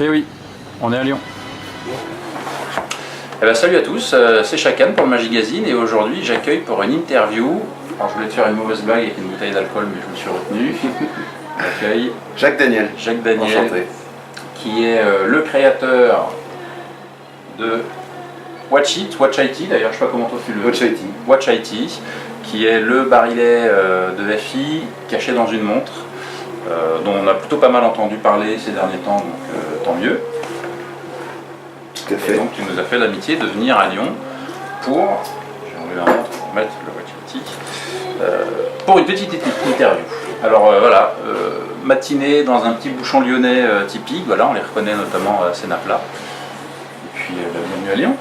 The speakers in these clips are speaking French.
Eh oui, on est à Lyon. Eh ben, salut à tous, c'est Chacan pour le Magigazine et aujourd'hui j'accueille pour une interview. Alors je voulais te faire une mauvaise blague avec une bouteille d'alcool mais je me suis retenu. J'accueille Jacques Daniel. Enchanté. Qui est le créateur de Watch IT d'ailleurs, je sais pas comment toi tu le... Watch IT, qui est le barillet de FI caché dans une montre, dont on a plutôt pas mal entendu parler ces derniers temps, donc tant mieux. Tout à fait. Et donc tu nous as fait l'amitié de venir à Lyon pour, j'ai enlevé la montre pour mettre le Watch IT, pour une petite interview. Alors voilà, matinée dans un petit bouchon lyonnais typique, voilà, on les reconnaît notamment à Sénaplat. Et puis bienvenue à Lyon.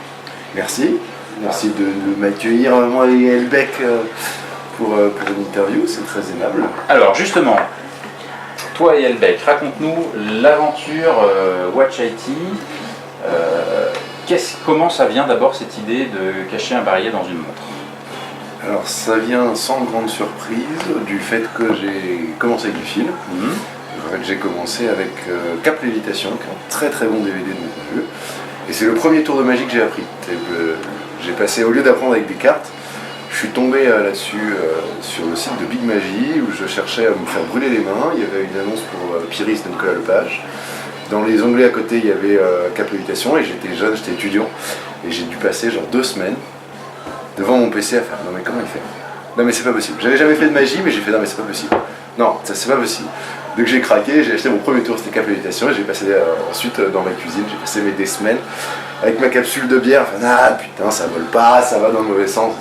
Merci. Merci de m'accueillir, moi et Elbec, pour une interview, c'est très aimable. Alors justement, toi et Elbec, raconte-nous l'aventure Watch IT. Comment ça vient d'abord cette idée de cacher un barillet dans une montre? Alors ça vient sans grande surprise du fait que j'ai commencé avec du fil. En fait, j'ai commencé avec Cap Lévitation, qui est un très très bon DVD de mon point de vue. Et c'est le premier tour de magie que j'ai appris. J'ai passé, au lieu d'apprendre avec des cartes, je suis tombé là-dessus sur le site de Big Magie où je cherchais à me faire brûler les mains. Il y avait une annonce pour Pyris de Nicolas Lepage. Dans les onglets à côté, il y avait Cap Lévitation et j'étais jeune, j'étais étudiant. Et j'ai dû passer genre 2 semaines devant mon PC à faire non mais comment il fait? Non mais c'est pas possible. J'avais jamais fait de magie mais j'ai fait non mais c'est pas possible. Non, ça c'est pas possible. Donc j'ai craqué, j'ai acheté mon premier tour, c'était Cap Lévitation et j'ai passé ensuite dans ma cuisine, j'ai passé des semaines avec ma capsule de bière, enfin ah putain ça vole pas, ça va dans le mauvais sens.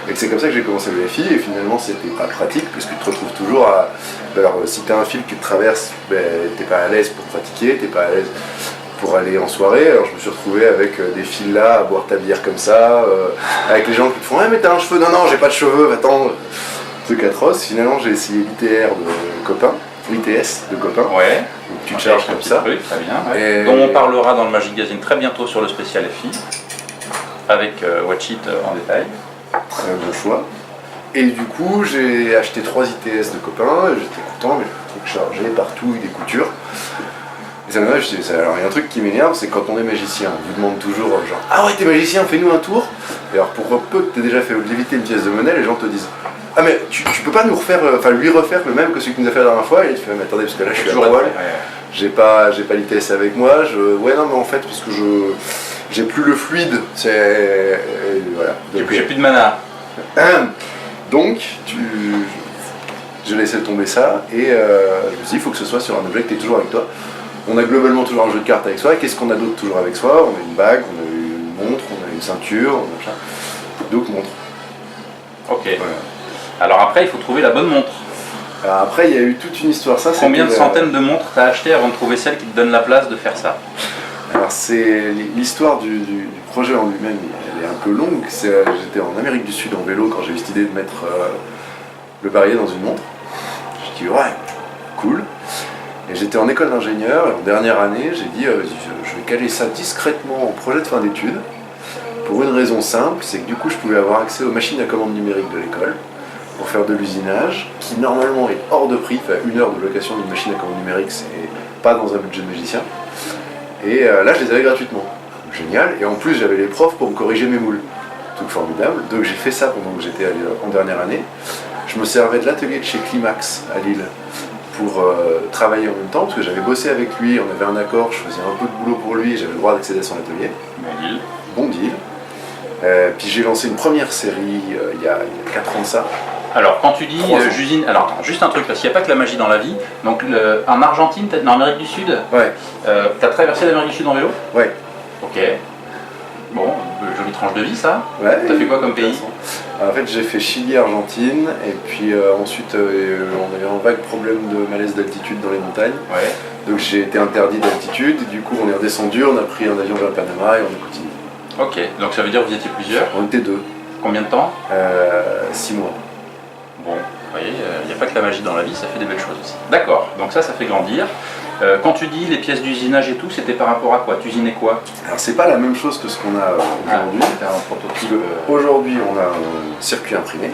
Et c'est comme ça que j'ai commencé le FI et finalement c'était pas pratique puisque tu te retrouves toujours à... Alors si t'as un fil qui te traverse, t'es pas à l'aise pour pratiquer, t'es pas à l'aise pour aller en soirée, alors je me suis retrouvé avec des fils là, à boire ta bière comme ça, avec les gens qui te font « Ah mais t'as un cheveu ?» Non, j'ai pas de cheveux, attends, truc atroce. Finalement j'ai essayé l'ITR de copain, l'ITS de copain, ouais. Donc tu te charges comme ça. Truc, très bien, ouais. Dont on parlera dans le Magigazine très bientôt sur le spécial FI, avec Watch It en détail. Très bon choix. Et du coup j'ai acheté 3 ITS de copain, j'étais content, mais le truc chargé partout avec des coutures. Et ça m'énerve, alors il y a un truc qui m'énerve, c'est quand on est magicien, on vous demande toujours genre « Ah ouais t'es magicien, fais-nous un tour !» Et alors pour peu que t'aies déjà fait léviter une pièce de monnaie, les gens te disent « Ah mais tu peux pas nous refaire, lui refaire le même que celui que nous a fait la dernière fois ?» Et tu fais « Mais attendez, parce que là je suis à poil, j'ai pas l'ITS avec moi, ouais non mais en fait, parce que j'ai plus le fluide, c'est... Voilà. J'ai plus de mana. Donc, j'ai laissé tomber ça, et je me suis dit, il faut que ce soit sur un objet que tu es toujours avec toi. On a globalement toujours un jeu de cartes avec soi, qu'est-ce qu'on a d'autre toujours avec soi? On a une bague, on a une montre, on a une ceinture, on a machin. Donc montre. Ok. Voilà. Alors après, il faut trouver la bonne montre. Alors après, il y a eu toute une histoire. Ça, combien de centaines de montres t'as acheté avant de trouver celle qui te donne la place de faire ça? Alors c'est l'histoire du projet en lui-même, elle est un peu longue. J'étais en Amérique du Sud en vélo quand j'ai eu cette idée de mettre le barillet dans une montre. J'ai dit ouais, cool. Et j'étais en école d'ingénieur et en dernière année, j'ai dit je vais caler ça discrètement en projet de fin d'études. Pour une raison simple, c'est que du coup je pouvais avoir accès aux machines à commande numérique de l'école pour faire de l'usinage, qui normalement est hors de prix. Enfin, 1 heure de location d'une machine à commande numérique, c'est pas dans un budget de magicien. Et là, je les avais gratuitement. Génial. Et en plus, j'avais les profs pour me corriger mes moules. Truc formidable. Donc j'ai fait ça pendant que j'étais en dernière année. Je me servais de l'atelier de chez Climax à Lille pour travailler en même temps, parce que j'avais bossé avec lui, on avait un accord, je faisais un peu de boulot pour lui, j'avais le droit d'accéder à son atelier. Bon deal. Bon deal. Puis j'ai lancé une première série il y a 4 ans de ça. Alors quand tu dis j'usine, alors attends, juste un truc, parce qu'il n'y a pas que la magie dans la vie. Donc en Argentine, en Amérique du Sud, ouais. T'as traversé l'Amérique du Sud en vélo? Ouais. Ok. Bon, jolie tranche de vie ça. Ouais. T'as fait quoi comme pays? En fait j'ai fait Chili, Argentine, et puis ensuite on avait un vague problème de malaise d'altitude dans les montagnes. Ouais. Donc j'ai été interdit d'altitude, du coup on est redescendu, on a pris un avion vers le Panama et on a continué. Ok, donc ça veut dire que vous étiez plusieurs? On était 2. Combien de temps? 6 mois. Bon, vous voyez, il n'y a pas que la magie dans la vie, ça fait des belles choses aussi. D'accord, donc ça fait grandir. Quand tu dis les pièces d'usinage et tout, c'était par rapport à quoi? Tu usinais quoi? Alors c'est pas la même chose que ce qu'on a aujourd'hui. C'était un prototype. Aujourd'hui on a un circuit imprimé.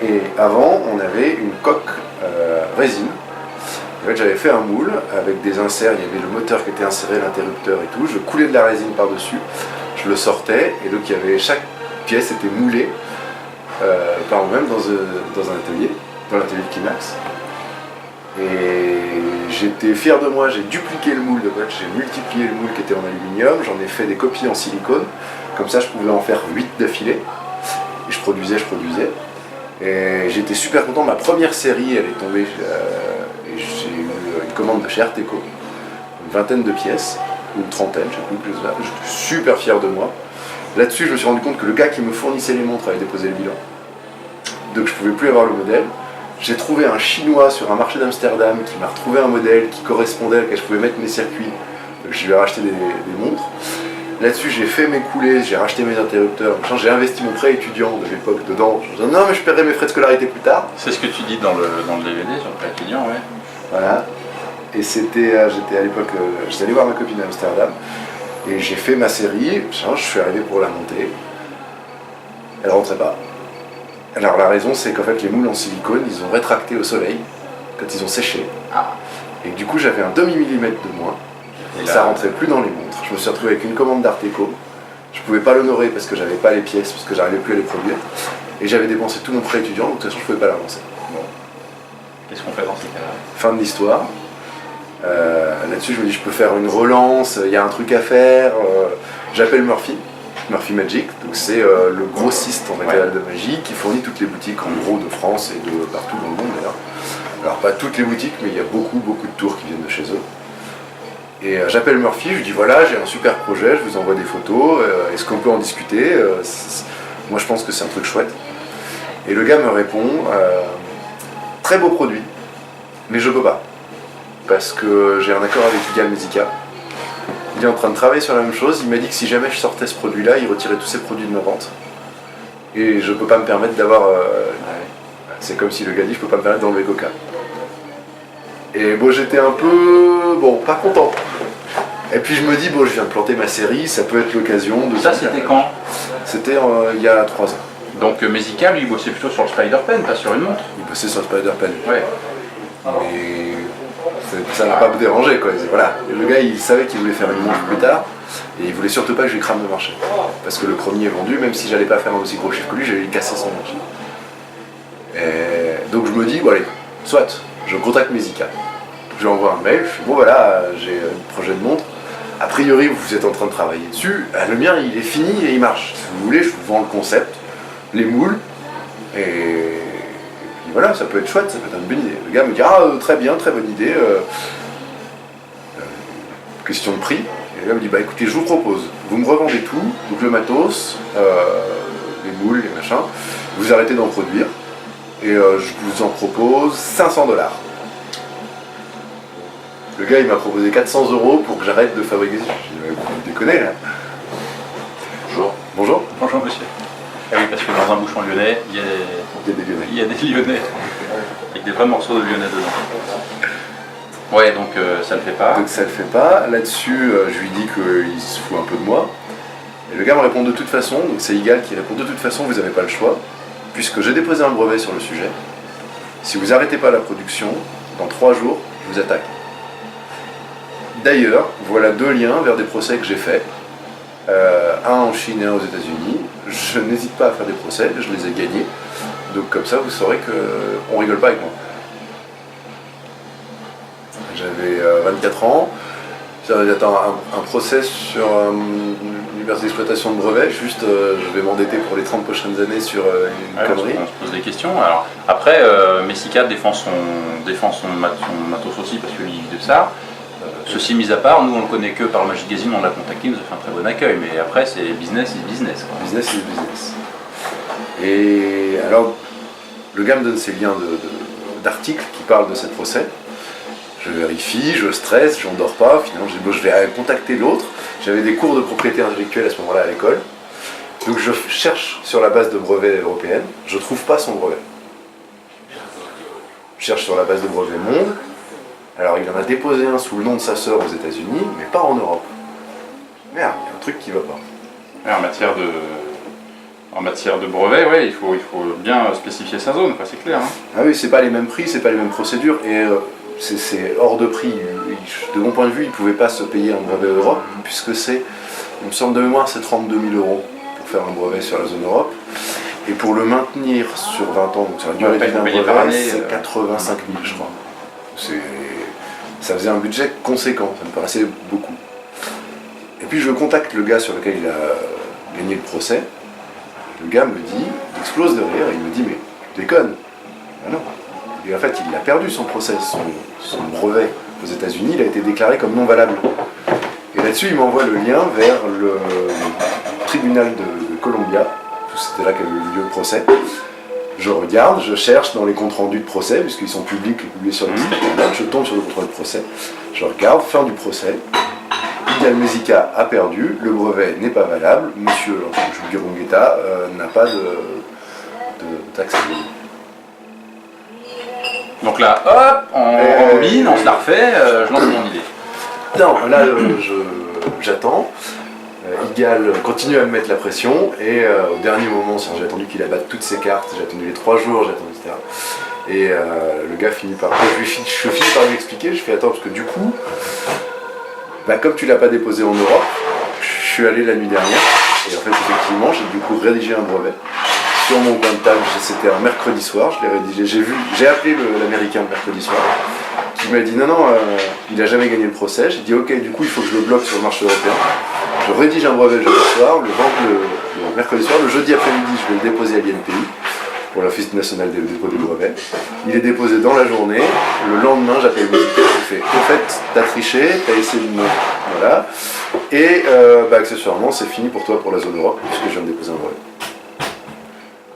Et avant on avait une coque résine. En fait, j'avais fait un moule avec des inserts, il y avait le moteur qui était inséré, l'interrupteur et tout. Je coulais de la résine par-dessus, je le sortais, et donc chaque pièce était moulée par moi-même dans un atelier, dans l'atelier de Kimax. Et j'étais fier de moi, j'ai dupliqué le moule de boîte, j'ai multiplié le moule qui était en aluminium, j'en ai fait des copies en silicone, comme ça je pouvais en faire 8 d'affilée. Et je produisais. Et j'étais super content, ma première série elle est tombée, et j'ai eu une commande de chez Arteco, une 20aine de pièces, ou une 30aine, je sais plus, j'étais super fier de moi. Là-dessus je me suis rendu compte que le gars qui me fournissait les montres avait déposé le bilan, donc je pouvais plus avoir le modèle. J'ai trouvé un chinois sur un marché d'Amsterdam qui m'a retrouvé un modèle qui correspondait, auquel je pouvais mettre mes circuits, donc je lui ai racheté des montres. Là-dessus, j'ai fait mes coulées, j'ai racheté mes interrupteurs, j'ai investi mon prêt étudiant de l'époque dedans. Je me disais, non, mais je paierai mes frais de scolarité plus tard. C'est ce que tu dis dans le DVD sur le prêt étudiant, ouais. Voilà. Et j'étais à l'époque, j'étais allé voir ma copine à Amsterdam, et j'ai fait ma série, je suis arrivé pour la monter. Elle rentrait pas. Alors la raison, c'est qu'en fait, les moules en silicone, ils ont rétracté au soleil quand ils ont séché. Ah. Et du coup, j'avais un demi-millimètre de moins. Et ça rentrait plus dans les montres. Je me suis retrouvé avec une commande d'Arteco. Je pouvais pas l'honorer parce que j'avais pas les pièces, parce que j'arrivais plus à les produire. Et j'avais dépensé tout mon prêt étudiant, donc de toute façon je pouvais pas l'avancer. Bon. Qu'est-ce qu'on fait dans ces cas-là? Fin de l'histoire. Là-dessus je me dis je peux faire une relance, il y a un truc à faire. J'appelle Murphy Magic, donc c'est le grossiste en matériel de magie qui fournit toutes les boutiques en gros de France et de partout dans le monde d'ailleurs. Alors pas toutes les boutiques, mais il y a beaucoup de tours qui viennent de chez eux. Et j'appelle Murphy, je lui dis voilà, j'ai un super projet, je vous envoie des photos, est-ce qu'on peut en discuter? Moi je pense que c'est un truc chouette. Et le gars me répond, très beau produit, mais je peux pas. Parce que j'ai un accord avec Igal Mesica. Il est en train de travailler sur la même chose, il m'a dit que si jamais je sortais ce produit-là, il retirait tous ses produits de ma vente. Et je peux pas me permettre d'avoir... c'est comme si le gars dit, je peux pas me permettre d'enlever Coca. Et bon, j'étais un peu, pas content. Et puis je me dis, je viens de planter ma série, ça peut être l'occasion de... Ça, c'était quand? C'était il y a 3 ans. Donc Mesica, lui, il bossait plutôt sur le Spider-Pen, pas sur une montre. Il bossait sur le Spider-Pen. Ouais. Mais ça n'a pas dérangé, quoi. Voilà. Le gars, il savait qu'il voulait faire une montre plus tard, et il voulait surtout pas que je lui crame le marché. Parce que le premier est vendu, même si j'allais pas faire un aussi gros chiffre que lui, j'allais lui casser son marché. Et donc je me dis, allez, soit, je contacte Mesica. Je lui envoie un mail, je fais voilà, j'ai un projet de montre. A priori, vous êtes en train de travailler dessus. Le mien, il est fini et il marche. Si vous voulez, je vous vends le concept, les moules, et puis voilà, ça peut être chouette, ça peut être une bonne idée. Le gars me dit très bien, très bonne idée. Question de prix. Et le gars me dit écoutez, je vous propose, vous me revendez tout, donc le matos, les moules, les machins, vous arrêtez d'en produire, et je vous en propose 500 $. Le gars il m'a proposé 400 € pour que j'arrête de fabriquer. Je lui ai dit vous déconnez là. Bonjour. Bonjour. Bonjour monsieur. Ah oui, parce que dans un bouchon lyonnais, il y a des Lyonnais. Il y a des Lyonnais. Avec des vrais morceaux de Lyonnais dedans. Ouais, donc ça le fait pas. Donc ça le fait pas. Là-dessus, je lui dis qu'il se fout un peu de moi. Et le gars me répond de toute façon, donc c'est Igal qui répond de toute façon, vous n'avez pas le choix, puisque j'ai déposé un brevet sur le sujet. Si vous n'arrêtez pas la production, dans 3 jours, je vous attaque. D'ailleurs, voilà 2 liens vers des procès que j'ai faits. Un en Chine et un aux États-Unis. Je n'hésite pas à faire des procès, je les ai gagnés. Donc comme ça, vous saurez qu'on rigole pas avec moi. J'avais 24 ans. J'attends un procès sur une liberté d'exploitation de brevet. Juste, je vais m'endetter pour les 30 prochaines années sur une connerie. On se pose des questions. Alors, après, Mesica défend son matos aussi parce que lui, il vit de ça. Ceci mis à part, nous on le connaît que par Magigazine, on l'a contacté, il nous a fait un très bon accueil, mais après c'est business is business. Quoi. Business is business. Et alors, le gars me donne ces liens d'articles qui parlent de cette procès. Je vérifie, je stresse, j'en dors pas, finalement je dis je vais contacter l'autre. J'avais des cours de propriété intellectuelle à ce moment-là à l'école. Donc je cherche sur la base de brevets européenne, je trouve pas son brevet. Je cherche sur la base de brevets monde. Alors il en a déposé un sous le nom de sa sœur aux États-Unis, mais pas en Europe. Merde, il y a un truc qui va pas. En En matière de brevet, ouais, il faut bien spécifier sa zone, quoi, c'est clair. Hein. Ah oui, c'est pas les mêmes prix, c'est pas les mêmes procédures, et c'est hors de prix. De mon point de vue, ils pouvaient pas se payer un brevet Europe, puisque c'est, il me semble de mémoire, c'est 32 000 € pour faire un brevet sur la zone Europe. Et pour le maintenir sur 20 ans, donc sur la durée de vie d'un brevet, c'est 85 000, je crois. Ça faisait un budget conséquent, ça me paraissait beaucoup. Et puis je contacte le gars sur lequel il a gagné le procès. Le gars me dit, il explose de rire, et il me dit, mais tu déconnes. Ah non. Et en fait, il a perdu son procès, son brevet aux États-Unis, il a été déclaré comme non valable. Et là-dessus, il m'envoie le lien vers le tribunal de Columbia. C'était là qu'avait eu lieu le procès. Je regarde, je cherche dans les comptes rendus de procès, puisqu'ils sont publics et publiés sur le site internet, je tombe sur le compte rendu de procès, je regarde, fin du procès, Miguel Mezica a perdu, le brevet n'est pas valable, monsieur Girongeta n'a pas de taxe. Donc là, hop, on rembobine, on se la refait, je lance mon idée. Non, là j'attends. Igal continue à me mettre la pression et au dernier moment, j'ai attendu qu'il abatte toutes ses cartes, j'ai attendu les 3 jours, j'ai attendu, etc. Et le gars finit par... Je finis par lui expliquer, je fais attends, parce que du coup, comme tu l'as pas déposé en Europe, je suis allé la nuit dernière, et en fait effectivement, j'ai du coup rédigé un brevet sur mon coin de table, c'était un mercredi soir, je l'ai rédigé, j'ai appelé l'américain le mercredi soir, qui m'a dit non, il a jamais gagné le procès, j'ai dit ok, du coup il faut que je le bloque sur le marché européen. Je rédige un brevet le jeudi soir, le mercredi soir, le jeudi après-midi, je vais le déposer à l'INPI pour l'Office national des dépôts des brevets. Il est déposé dans la journée. Le lendemain, j'appelle le ministère, je fais en fait, t'as triché, t'as essayé de me. Voilà. Et accessoirement, c'est fini pour toi pour la zone Europe, puisque je viens de déposer un brevet.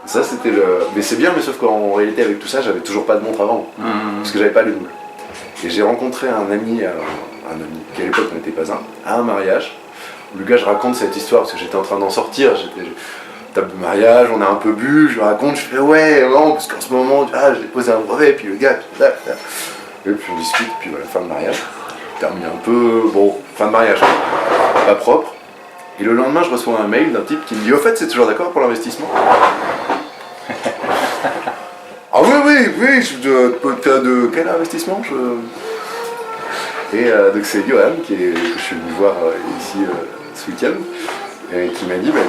Ça, c'était le. Mais c'est bien, mais sauf qu'en réalité, avec tout ça, j'avais toujours pas de montre avant, parce que j'avais pas les doubles. Et j'ai rencontré un ami qui à l'époque n'était pas à un mariage. Le gars, je raconte cette histoire parce que j'étais en train d'en sortir, table de mariage, on a un peu bu, je lui raconte, je fais ouais, non, parce qu'en ce moment, j'ai déposé un brevet, puis le gars, et puis on discute, puis voilà, fin de mariage, termine un peu, fin de mariage, pas propre, et le lendemain, je reçois un mail d'un type qui me dit, au fait, c'est toujours d'accord pour l'investissement? Ah oui, de quel investissement Et donc c'est Johan que je suis venu voir ici ce week-end, et qui m'a dit écoute,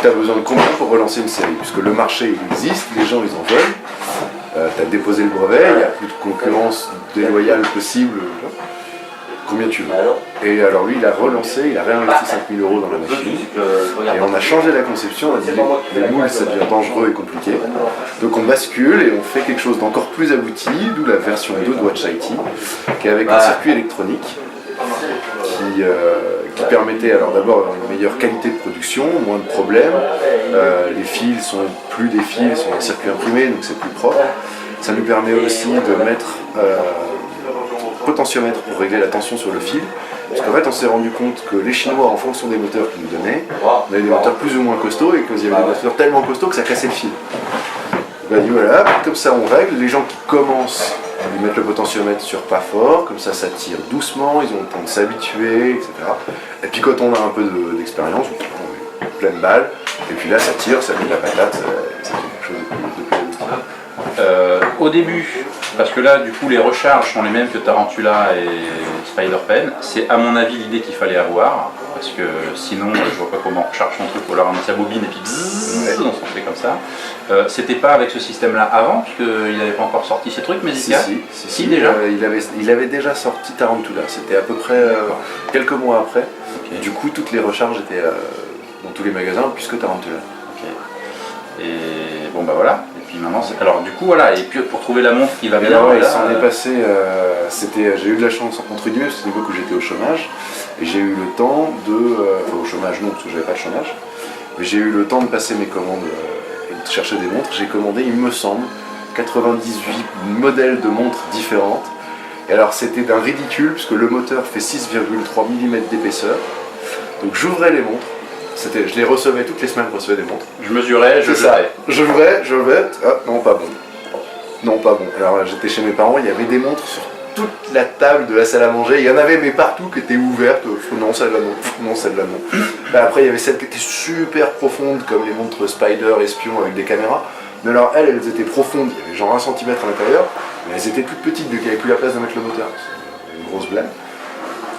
tu as besoin de combien pour relancer une série? Puisque le marché il existe, les gens ils en veulent, tu as déposé le brevet, il n'y a plus de concurrence déloyale possible, combien tu veux? Et alors lui il a relancé, il a réinvesti 5 000 € dans la machine, et on a changé la conception, on a dit les moules ça devient dangereux et compliqué, donc on bascule et on fait quelque chose d'encore plus abouti, d'où la version 2 de Watch IT, qui est avec un circuit électronique, qui permettait alors d'abord une meilleure qualité de production, moins de problèmes, les fils sont plus des fils, sont un circuit imprimé, donc c'est plus propre. Ça nous permet aussi de mettre potentiomètre pour régler la tension sur le fil, parce qu'en fait on s'est rendu compte que les Chinois, en fonction des moteurs qu'ils nous donnaient, on avait des moteurs plus ou moins costauds et qu'il y avait des moteurs tellement costauds que ça cassait le fil. On a dit voilà, comme ça on règle, les gens qui commencent ils mettent le potentiomètre sur pas fort, comme ça tire doucement, ils ont le temps de s'habituer, etc. Et puis quand on a un peu d'expérience, on met pleine balle, et puis là ça tire, ça met de la patate, ça fait quelque chose de plus abouti. Au début, parce que là du coup les recharges sont les mêmes que Tarantula et Spider-Pen, c'est à mon avis l'idée qu'il fallait avoir, parce que sinon je vois pas comment on recharge son truc, ou alors on sa bobine et puis bzzz, on s'en fait comme ça. C'était pas avec ce système-là avant, puisqu'il n'avait pas encore sorti ces trucs, mais si, déjà. Il avait déjà sorti Tarantula, c'était à peu près quelques mois après. Okay. Du coup, toutes les recharges étaient dans tous les magasins, puisque Tarantula. Okay. Et bon, bah voilà. Et puis maintenant, alors du coup, voilà. Et puis pour trouver la montre qui va bien. Alors, il s'en est passé. J'ai eu de la chance entre guillemets, parce que c'était l'époque où j'étais au chômage, et j'ai eu le temps de. Enfin, au chômage non, parce que j'avais pas de chômage, mais j'ai eu le temps de passer mes commandes. De chercher des montres, j'ai commandé, il me semble, 98 modèles de montres différentes. Et alors c'était d'un ridicule, puisque le moteur fait 6,3 mm d'épaisseur. Donc j'ouvrais les montres, je les recevais toutes les semaines, je recevais des montres. Je mesurais, je jetais. Je levais, non pas bon. Non pas bon. Alors j'étais chez mes parents, il y avait des montres sur toute la table de la salle à manger. Il y en avait mais partout qui étaient ouvertes. Non, celle-là non, non, celle-là non. Bah, après il y avait celles qui étaient super profondes comme les montres Spider espion avec des caméras. Mais alors elles étaient profondes, il y avait genre 1 centimètre à l'intérieur, mais elles étaient toutes petites, donc il n'y avait plus la place de mettre le moteur. C'est une grosse blague.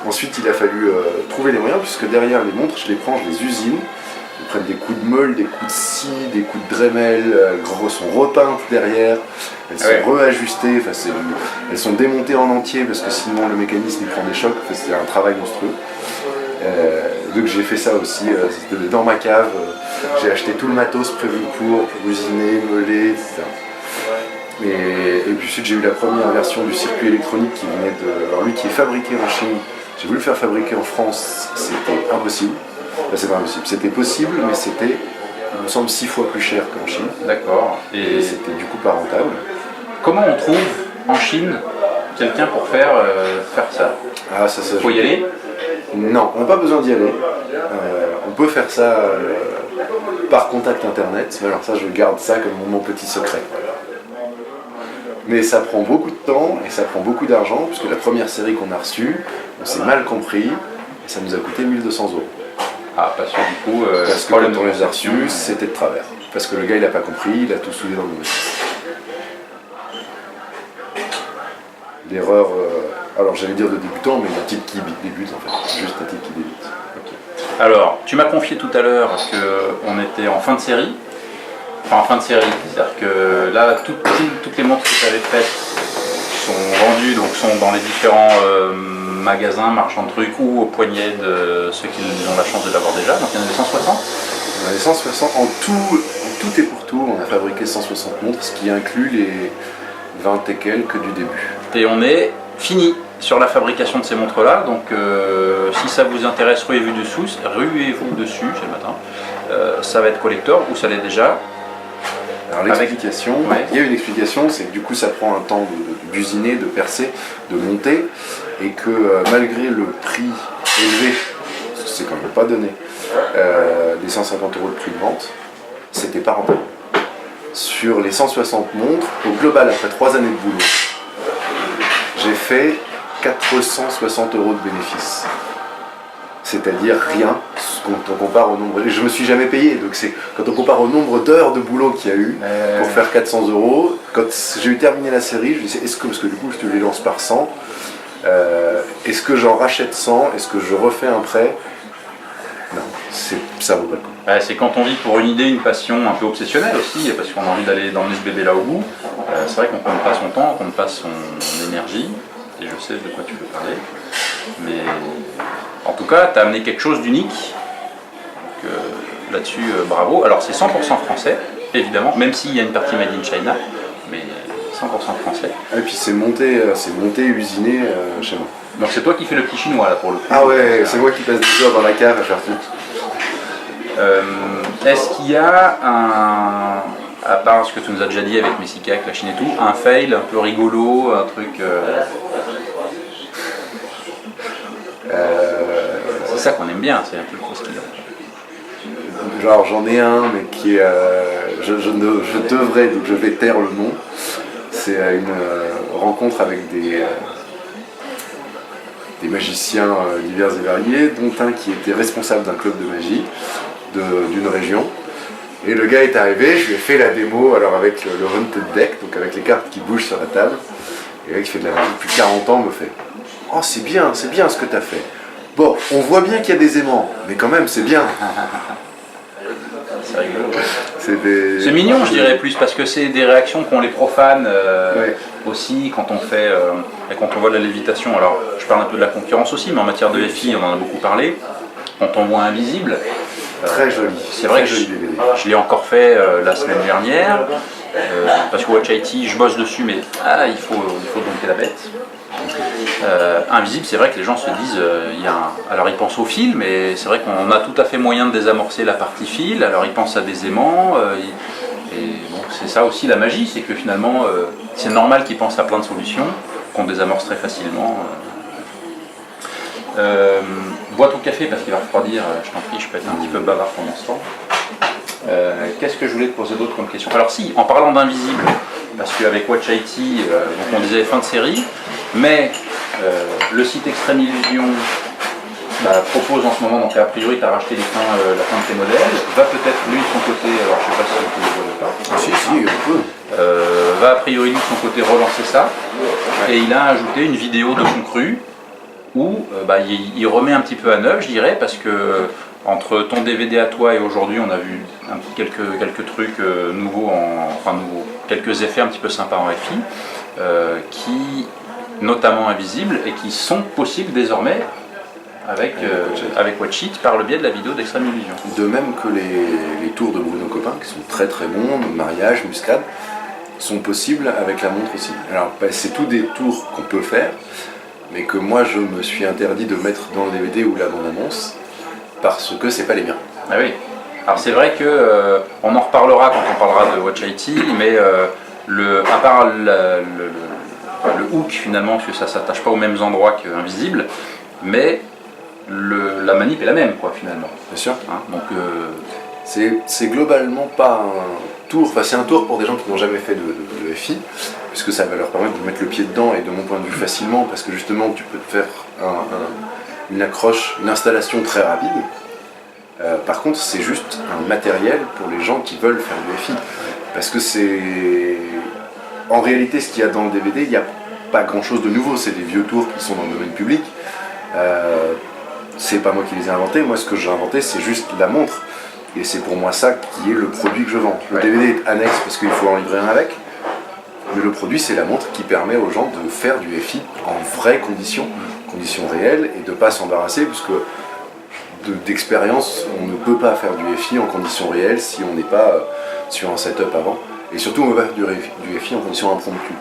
Ensuite il a fallu trouver les moyens, puisque derrière les montres, je les prends, je les usine. Ils prennent des coups de meule, des coups de scie, des coups de Dremel, elles sont repeintes derrière, elles sont réajustées, elles sont démontées en entier parce que sinon le mécanisme il prend des chocs, c'est un travail monstrueux. Donc j'ai fait ça aussi, c'était dans ma cave, j'ai acheté tout le matos prévu pour usiner, meuler, etc. Et puis ensuite j'ai eu la première version du circuit électronique qui venait de... Alors lui qui est fabriqué en Chine, j'ai voulu le faire fabriquer en France, c'était impossible. Là, c'est pas impossible. C'était possible, mais c'était, il me semble, 6 fois plus cher qu'en Chine. D'accord. Et c'était du coup pas rentable. Comment on trouve en Chine quelqu'un pour faire ça? Ah, ça faut y aller? Non, on n'a pas besoin d'y aller. On peut faire ça par contact internet. Mais alors ça, je garde ça comme mon petit secret. Mais ça prend beaucoup de temps et ça prend beaucoup d'argent, puisque la première série qu'on a reçue, on s'est mal compris, et ça nous a coûté 1 200 €. Ah, parce que du coup, parce que quand on les a reçus, c'était de travers. Parce que le gars il a pas compris, il a tout soudé dans le mauvais sens. L'erreur, alors j'allais dire de débutant, mais un type qui débute en fait, juste un type qui débute. Okay. Alors, tu m'as confié tout à l'heure qu'on était en fin de série. Enfin, en fin de série, c'est-à-dire que là, toutes les montres que tu avais faites sont vendues, donc sont dans les différents magasins, marchands de trucs ou au poignet de ceux qui ont la chance de l'avoir déjà. Donc il y en a des 160. On a des 160, en tout et pour tout, on a fabriqué 160 montres, ce qui inclut les 20 et quelques du début. Et on est fini sur la fabrication de ces montres-là, donc si ça vous intéresse, ruez-vous dessus, c'est le matin. Ça va être collector ou ça l'est déjà. Alors l'explication, il y a une explication, c'est que du coup ça prend un temps d'usiner, de percer, de monter, et que malgré le prix élevé, parce que c'est quand même pas donné, des 150 € de prix de vente, c'était pas rentable. Sur les 160 montres, au global, après 3 années de boulot, j'ai fait 460 € de bénéfices. C'est-à-dire rien quand on compare au nombre. Je me suis jamais payé, donc c'est quand on compare au nombre d'heures de boulot qu'il y a eu pour faire 400 €. Quand j'ai eu terminé la série, je me disais parce que du coup je te les lance par 100, est-ce que j'en rachète 100? Est-ce que je refais un prêt? Non, ça vaut pas le coup. C'est quand on vit pour une idée, une passion un peu obsessionnelle aussi, parce qu'on a envie d'emmener ce bébé là au bout. C'est vrai qu'on ne compte pas son temps, qu'on ne compte pas son énergie, et je sais de quoi tu veux parler. Mais en tout cas, tu as amené quelque chose d'unique. Là-dessus, bravo. Alors c'est 100% français, évidemment, même s'il y a une partie made in China, mais 100% français. Et puis c'est monté, usiné chez moi. Donc c'est toi qui fais le petit chinois là pour le coup. Ah ouais, c'est moi qui passe des heures dans la cave à faire tout. Est-ce qu'il y a à part ce que tu nous as déjà dit avec Messica, avec la Chine et tout, un fail un peu rigolo, un truc... C'est ça qu'on aime bien, c'est un peu le croustillant. Genre j'en ai un, mais qui est... je devrais, donc je vais taire le nom. C'est une rencontre avec des magiciens divers et variés, dont un qui était responsable d'un club de magie d'une région. Et le gars est arrivé, je lui ai fait la démo, alors avec le Haunted Deck, donc avec les cartes qui bougent sur la table. Et le gars qui fait de la magie depuis 40 ans me fait « Oh c'est bien ce que tu as fait. Bon, on voit bien qu'il y a des aimants, mais quand même c'est bien. » C'est rigolo. C'est mignon, je dirais plus, parce que c'est des réactions qu'ont les profanes aussi quand on fait et quand on voit de la lévitation. Alors, je parle un peu de la concurrence aussi, mais en matière de FI, on en a beaucoup parlé. Quand on voit Invisible, très joli. C'est vrai que je l'ai encore fait la semaine dernière, parce que Watch IT, je bosse dessus, mais il faut dompter la bête. Invisible, c'est vrai que les gens se disent, alors ils pensent au fil, mais c'est vrai qu'on a tout à fait moyen de désamorcer la partie fil, alors ils pensent à des aimants, et bon, c'est ça aussi la magie, c'est que finalement c'est normal qu'ils pensent à plein de solutions, qu'on désamorce très facilement. Bois ton café parce qu'il va refroidir, je t'en prie, je peux être un petit peu bavard pendant ce temps. Qu'est-ce que je voulais te poser d'autre comme question? Alors si, en parlant d'Invisible, parce qu'avec Watch IT, donc on disait fin de série, Mais le site Extreme Illusion propose en ce moment, donc a priori tu as racheté la fin de tes modèles, va peut-être lui de son côté, alors je sais pas si on peut le voir ou pas. Ah, si, on peut. Va a priori lui de son côté relancer ça, et il a ajouté une vidéo de son cru où il remet un petit peu à neuf, je dirais, parce que entre ton DVD à toi et aujourd'hui, on a vu quelques trucs nouveaux, quelques effets un petit peu sympas en FI, qui notamment invisibles et qui sont possibles désormais avec Watch It par le biais de la vidéo d'Extreme Illusion. De même que les tours de Bruno Coppin, qui sont très très bons, mariage, muscade, sont possibles avec la montre aussi. Alors c'est tous des tours qu'on peut faire, mais que moi je me suis interdit de mettre dans le DVD ou la bande-annonce, parce que c'est pas les miens. Ah oui. Alors c'est vrai que on en reparlera quand on parlera de Watch IT, mais à part le hook finalement, parce que ça s'attache pas aux mêmes endroits qu'Invisible, mais la manip est la même quoi finalement. Bien sûr. Hein, donc c'est globalement pas un tour, enfin c'est un tour pour des gens qui n'ont jamais fait de FI, puisque ça va leur permettre de mettre le pied dedans et de mon point de vue facilement, parce que justement tu peux te faire une accroche, une installation très rapide. Par contre c'est juste un matériel pour les gens qui veulent faire du FI, parce que c'est... En réalité ce qu'il y a dans le DVD, il n'y a pas grand chose de nouveau, c'est des vieux tours qui sont dans le domaine public. C'est pas moi qui les ai inventés, moi ce que j'ai inventé c'est juste la montre, et c'est pour moi ça qui est le produit que je vends. Le DVD est annexe parce qu'il faut en livrer un avec, mais le produit c'est la montre qui permet aux gens de faire du FI en vraies conditions réelles, et de ne pas s'embarrasser, puisque d'expérience on ne peut pas faire du FI en conditions réelles si on n'est pas sur un setup avant, et surtout on ne peut pas faire du FI en conditions impromptues.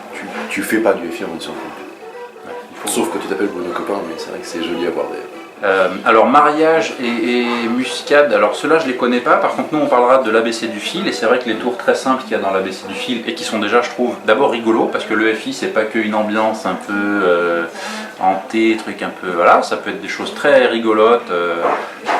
Tu fais pas du FI en conditions impromptues. Sauf que tu t'appelles Bruno Coppin, mais c'est vrai que c'est joli à voir d'ailleurs. Alors mariage et muscade, alors ceux-là je les connais pas, par contre nous on parlera de l'ABC du fil, et c'est vrai que les tours très simples qu'il y a dans l'ABC du fil, et qui sont déjà je trouve d'abord rigolos, parce que le FI c'est pas qu'une ambiance un peu hantée, truc un peu, voilà, ça peut être des choses très rigolotes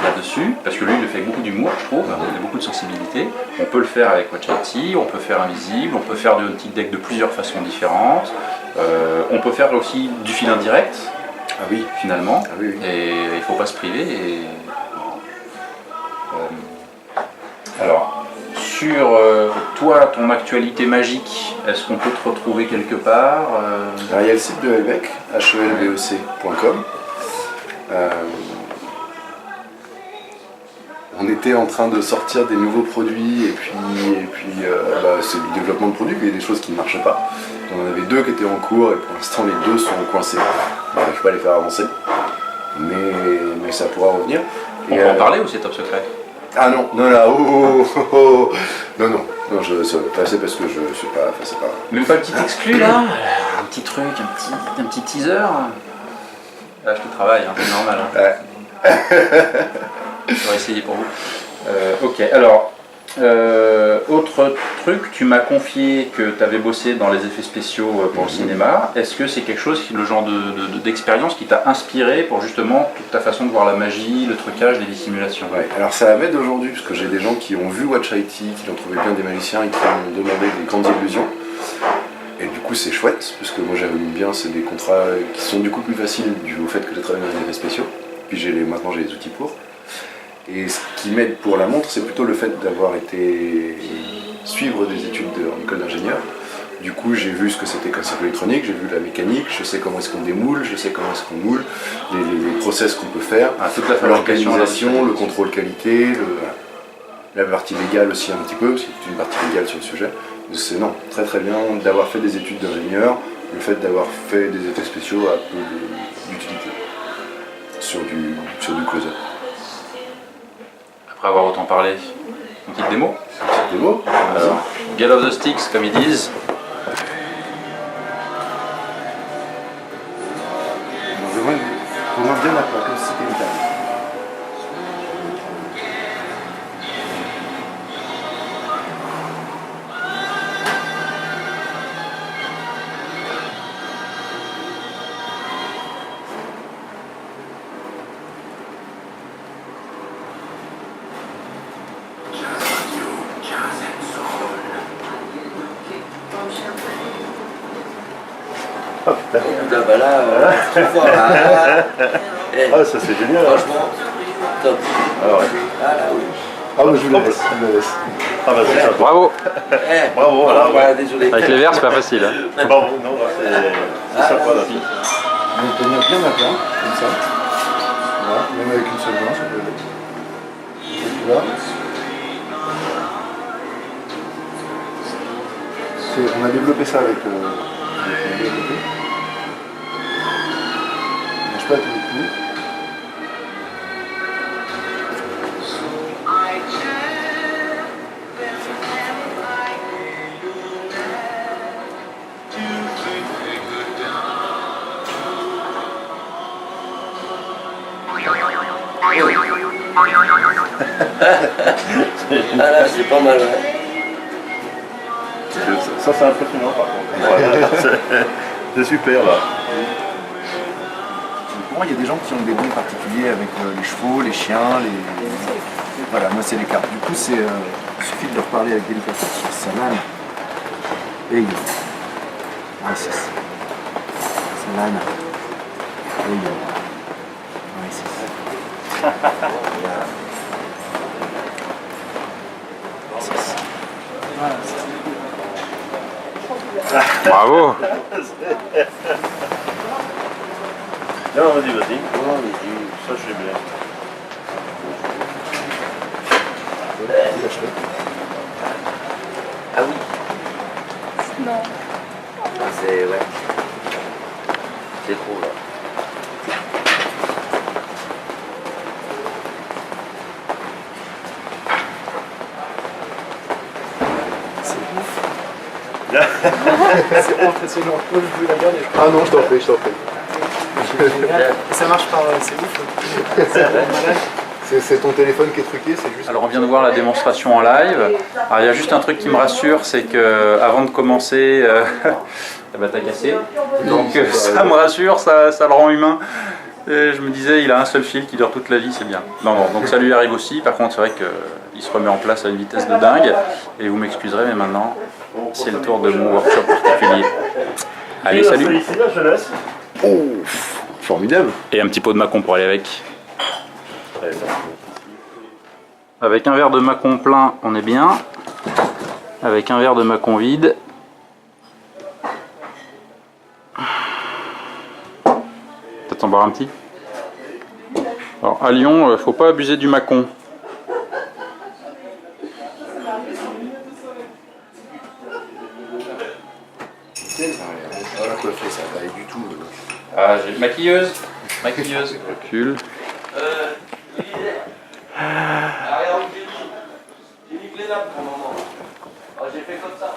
là-dessus, parce que lui il le fait avec beaucoup d'humour je trouve, il a beaucoup de sensibilité. On peut le faire avec Watch IT, on peut faire invisible, on peut faire du petit deck de plusieurs façons différentes, on peut faire aussi du fil indirect. Ah oui, finalement, ah oui. Et il ne faut pas se priver. Alors, sur toi, ton actualité magique, est-ce qu'on peut te retrouver quelque part Alors, il y a le site de Helbec, helbec.com. On était en train de sortir des nouveaux produits, et puis c'est le développement de produits, mais il y a des choses qui ne marchaient pas. On en avait deux qui étaient en cours, et pour l'instant les deux sont coincés. On n'arrive pas à les faire avancer, mais ça pourra revenir. On peut en parler ou c'est top secret? Ah non, non, là, non, c'est parce que je suis pas, c'est pas... Même pas un petit exclu là, un petit truc, un petit teaser. Là je te travaille, hein, c'est normal. Hein. Ouais. Je vais essayer pour vous. Ok, alors, autre truc, tu m'as confié que tu avais bossé dans les effets spéciaux pour le cinéma. Est-ce que c'est quelque chose, le genre d'expérience qui t'a inspiré pour justement toute ta façon de voir la magie, le trucage, les dissimulations? Ouais, alors ça m'aide aujourd'hui, parce que j'ai des gens qui ont vu Watch IT, qui l'ont trouvé bien des magiciens et qui m'ont demandé des grandes illusions. Et du coup c'est chouette, parce que moi j'aime bien, c'est des contrats qui sont du coup plus faciles dû au fait que j'ai travaillé dans les effets spéciaux. Puis maintenant j'ai les outils pour. Et ce qui m'aide pour la montre, c'est plutôt le fait d'avoir été suivre des études en école d'ingénieur. Du coup, j'ai vu ce que c'était qu'un circuit électronique, j'ai vu la mécanique, je sais comment est-ce qu'on démoule, je sais comment est-ce qu'on moule, les process qu'on peut faire, l'organisation, le contrôle qualité, la partie légale aussi un petit peu, parce qu'il y a une partie légale sur le sujet. Donc c'est très très bien d'avoir fait des études d'ingénieur, le fait d'avoir fait des effets spéciaux a peu d'utilité sur du close-up. Après avoir autant parlé, une petite démo. Une petite démo. Alors, Get off the sticks, comme ils disent. Vraiment bien la porte, comme si c'était une table. Là, bah là, voilà. Eh, Ah, ça c'est génial. Hein. franchement, top. Ah ouais. Ah là, oui. Ah, bah, je vous la laisse. Je vous la laisse. Ah bah c'est sympa. Bravo. Eh, Bravo, voilà, voilà, désolé. Avec les verres, c'est pas facile. Hein. Bravo, non, là, c'est sympa là. Donc, tenir bien à plat, comme ça. Voilà, même avec une seule main, ça peut aller. Là. On a développé ça avec le développé. On mange pas tous les coups. Ah là, c'est pas mal, ouais. Ça c'est impressionnant par contre. Voilà, c'est super là. Pour moi, il y a des gens qui ont des dons particuliers avec les chevaux, les chiens, les... Voilà, moi c'est les cartes. Du coup, il suffit de leur parler avec délicatesse sur sa lame. Et il ouais, c'est ça. Sa lame. Et il ouais, c'est ça. Voilà, c'est ça. Bravo. Non, vas-y, vas-y. Non, mais Ça je suis bien. ah oui. Non. Ah, c'est, ouais. C'est trop, là. C'est impressionnant. Moi, je voulais la dernière. Ah non, je t'en prie, je t'en prie. Et ça marche par. C'est ouf. C'est malade. C'est ton téléphone qui est truqué, c'est juste... Alors on vient de voir la démonstration en live. Alors il y a juste un truc qui me rassure, c'est que avant de commencer, la batte a cassé. Donc ça me rassure, ça le rend humain. Et je me disais, il a un seul fil qui dure toute la vie, c'est bien. Non, non, donc ça lui arrive aussi. Par contre, c'est vrai qu'il se remet en place à une vitesse de dingue. Et vous m'excuserez, mais maintenant, c'est le tour de mon workshop particulier. Allez, salut. Ici, là, je laisse. Oh, formidable. Et un petit pot de macon pour aller avec. Ouais, ça. Avec un verre de macon plein, on est bien. Avec un verre de macon vide, peut-être en boire un petit. Alors à Lyon, faut pas abuser du macon. Voilà quoi fait ça, pas du tout. Ah, j'ai maquilleuse. Maquilleuse. Recule. J'ai mis clé là pour le moment. J'ai fait comme ça.